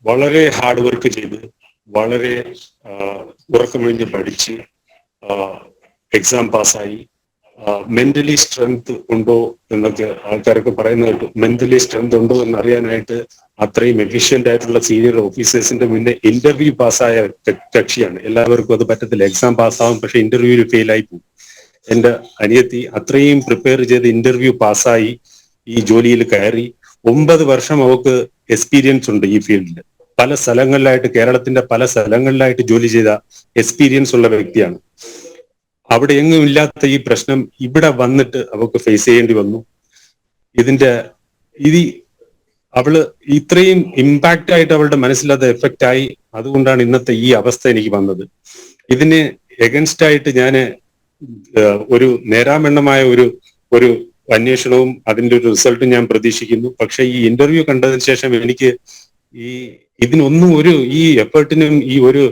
വളരെ hard work ചെയ്ത് വളരെ ഉറക്കമൊഴിഞ്ഞ് പഠിച്ച് എക്സാം പാസ്സായി. മെന്റലി സ്ട്രെങ്ത് ഉണ്ടോ എന്നൊക്കെ ആൾക്കാരൊക്കെ പറയുന്നത് കേട്ടു. മെന്റലി സ്ട്രെങ്ത് ഉണ്ടോ എന്ന് അറിയാനായിട്ട് അത്രയും എഫിഷ്യന്റ് ആയിട്ടുള്ള സീനിയർ ഓഫീസേഴ്സിന്റെ മുന്നേ ഇന്റർവ്യൂ പാസ്സായ കക്ഷിയാണ്. എല്ലാവർക്കും അത് പറ്റത്തില്ല. എക്സാം പാസ്സാവും, പക്ഷെ ഇന്റർവ്യൂവിൽ ഫെയിൽ ആയി പോകും. എന്റെ അനിയത്തി അത്രയും പ്രിപ്പയർ ചെയ്ത് ഇന്റർവ്യൂ പാസ്സായി ഈ ജോലിയിൽ കയറി. 9 വർഷം അവർക്ക് എക്സ്പീരിയൻസ് ഉണ്ട് ഈ ഫീൽഡിൽ. പല സ്ഥലങ്ങളിലായിട്ട്, കേരളത്തിന്റെ പല സ്ഥലങ്ങളിലായിട്ട് ജോലി ചെയ്ത എക്സ്പീരിയൻസ് ഉള്ള വ്യക്തിയാണ്. അവിടെ എങ്ങും ഇല്ലാത്ത ഈ പ്രശ്നം ഇവിടെ വന്നിട്ട് അവൾക്ക് ഫേസ് ചെയ്യേണ്ടി വന്നു. ഇത് അവള് ഇത്രയും ഇമ്പാക്റ്റ് ആയിട്ട് അവളുടെ മനസ്സിലത് എഫക്റ്റ് ആയി. അതുകൊണ്ടാണ് ഇന്നത്തെ ഈ അവസ്ഥ എനിക്ക് വന്നത്. ഇതിന് എഗൻസ്റ്റ് ആയിട്ട് ഞാൻ ഒരു നേരാമെണ്ണമായ ഒരു അന്വേഷണവും അതിന്റെ ഒരു റിസൾട്ടും ഞാൻ പ്രതീക്ഷിക്കുന്നു. പക്ഷെ ഈ ഇന്റർവ്യൂ കണ്ടതിന് ശേഷം എനിക്ക് ഇതിനൊന്നും ഈ എഫേർട്ടിനും ഈ ഒരു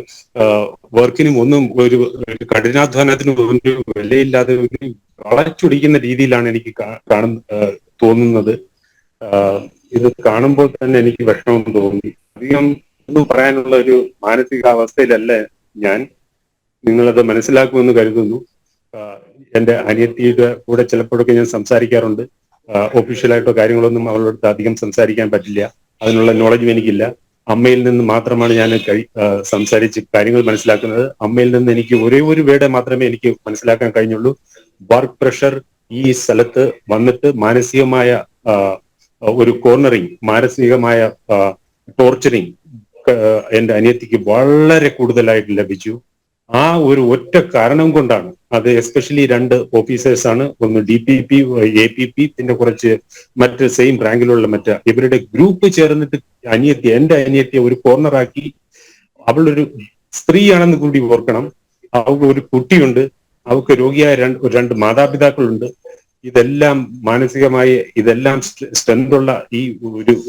വർക്കിനും ഒന്നും ഒരു കഠിനാധ്വാനത്തിനും ഒരു വിലയില്ലാതെ വളച്ചൊടിക്കുന്ന രീതിയിലാണ് എനിക്ക് തോന്നുന്നത്. ഇത് കാണുമ്പോൾ തന്നെ എനിക്ക് വിഷമം തോന്നി. അധികം ഒന്നും പറയാനുള്ള ഒരു മാനസികാവസ്ഥയിലല്ല ഞാൻ. നിങ്ങളത് മനസ്സിലാക്കുമെന്ന് കരുതുന്നു. എന്റെ അനിയത്തിയുടെ കൂടെ ചിലപ്പോഴൊക്കെ ഞാൻ സംസാരിക്കാറുണ്ട്. ഒഫീഷ്യലായിട്ടോ കാര്യങ്ങളൊന്നും അവളോട് അധികം സംസാരിക്കാൻ പറ്റില്ല. അതിനുള്ള നോളജും എനിക്കില്ല. അമ്മയിൽ നിന്ന് മാത്രമാണ് ഞാൻ സംസാരിച്ച് കാര്യങ്ങൾ മനസ്സിലാക്കുന്നത്. അമ്മയിൽ നിന്ന് എനിക്ക് ഒരേ ഒരു വേർഡ് മാത്രമേ എനിക്ക് മനസ്സിലാക്കാൻ കഴിഞ്ഞുള്ളൂ. വർക്ക് പ്രഷർ ഈ സ്ഥലത്ത് വന്നിട്ട് മാനസികമായ ഒരു കോർണറിങ്, മാനസികമായ ടോർച്ചറിങ് എന്റെ അനിയത്തിക്ക് വളരെ കൂടുതലായിട്ട് ലഭിച്ചു. ആ ഒരു ഒറ്റ കാരണം കൊണ്ടാണ്. അത് എസ്പെഷ്യലി 2 ഓഫീസേഴ്സ് ആണ്. ഒന്ന് DPP, APP, പിന്നെ കുറച്ച് മറ്റ് സെയിം റാങ്കിലുള്ള ഇവരുടെ ഗ്രൂപ്പ് ചേർന്നിട്ട് എന്റെ അനിയത്തിയെ ഒരു കോർണറാക്കി. അവളൊരു സ്ത്രീയാണെന്ന് കൂടി ഓർക്കണം. അവൾക്ക് ഒരു കുട്ടിയുണ്ട്. അവൾക്ക് രോഗിയായ 2 മാതാപിതാക്കളുണ്ട്. ഇതെല്ലാം മാനസികമായി ഇതെല്ലാം സ്ട്രെങ്ത് ഉള്ള ഈ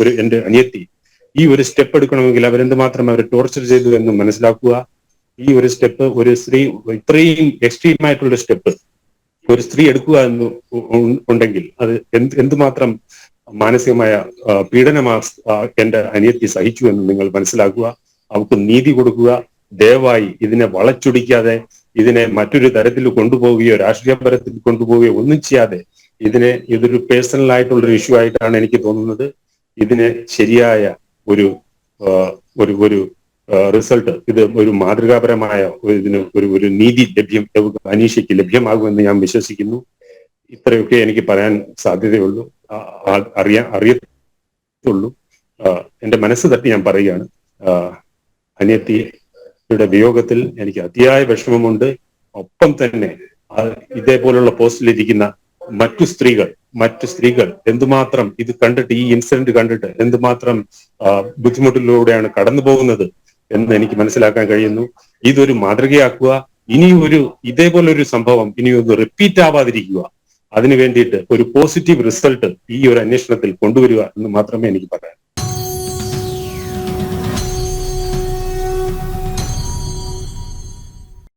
ഒരു എന്റെ അനിയത്തി ഈ ഒരു സ്റ്റെപ്പ് എടുക്കണമെങ്കിൽ അവരെന്തുമാത്രം അവരെ ടോർച്ചർ ചെയ്തു എന്ന് മനസ്സിലാക്കുക. ഈ ഒരു സ്റ്റെപ്പ് ഒരു സ്ത്രീ ഇത്രയും എക്സ്ട്രീം ആയിട്ടുള്ള സ്റ്റെപ്പ് ഒരു സ്ത്രീ എടുക്കുക എന്ന് ഉണ്ടെങ്കിൽ അത് എന്തുമാത്രം മാനസികമായ പീഡനമാ എന്റെ അനിയത്തി സഹിച്ചു എന്ന് നിങ്ങൾ മനസ്സിലാക്കുക. അവർക്ക് നീതി കൊടുക്കുക. ദയവായി ഇതിനെ വളച്ചൊടിക്കാതെ, ഇതിനെ മറ്റൊരു തരത്തിൽ കൊണ്ടുപോവുകയോ രാഷ്ട്രീയ തരത്തിൽ കൊണ്ടുപോവുകയോ ഒന്നും ചെയ്യാതെ ഇതൊരു പേഴ്സണൽ ആയിട്ടുള്ള ഇഷ്യൂ ആയിട്ടാണ് എനിക്ക് തോന്നുന്നത്. ഇതിന് ശരിയായ ഒരു റിസൾട്ട്, ഇത് ഒരു മാതൃകാപരമായ ഇതിന് ഒരു നീതി അനീഷയ്ക്ക് ലഭ്യമാകുമെന്ന് ഞാൻ വിശ്വസിക്കുന്നു. ഇത്രയൊക്കെ എനിക്ക് പറയാൻ സാധ്യതയുള്ളൂ, അറിയത്തുള്ളൂ. എന്റെ മനസ്സ് തട്ടി ഞാൻ പറയുകയാണ്. അനിയത്തിയുടെ വിയോഗത്തിൽ എനിക്ക് അതിയായ വിഷമമുണ്ട്. ഒപ്പം തന്നെ ഇതേപോലുള്ള പോസ്റ്റിലിരിക്കുന്ന മറ്റു സ്ത്രീകൾ എന്തുമാത്രം ഇത് കണ്ടിട്ട്, ഈ ഇൻസിഡന്റ് കണ്ടിട്ട് എന്തുമാത്രം ബുദ്ധിമുട്ടിലൂടെയാണ് കടന്നു പോകുന്നത് എന്ന് എനിക്ക് മനസ്സിലാക്കാൻ കഴിയുന്നു. ഇതൊരു മാതൃകയാക്കുക. ഇതേപോലെ ഒരു സംഭവം ഇനിയൊന്ന് റിപ്പീറ്റ് ആവാതിരിക്കുക. അതിനു വേണ്ടിയിട്ട് ഒരു പോസിറ്റീവ് റിസൾട്ട് ഈ ഒരു അന്വേഷണത്തിൽ കൊണ്ടുവരിക എന്ന് മാത്രമേ എനിക്ക് പറയാൻ.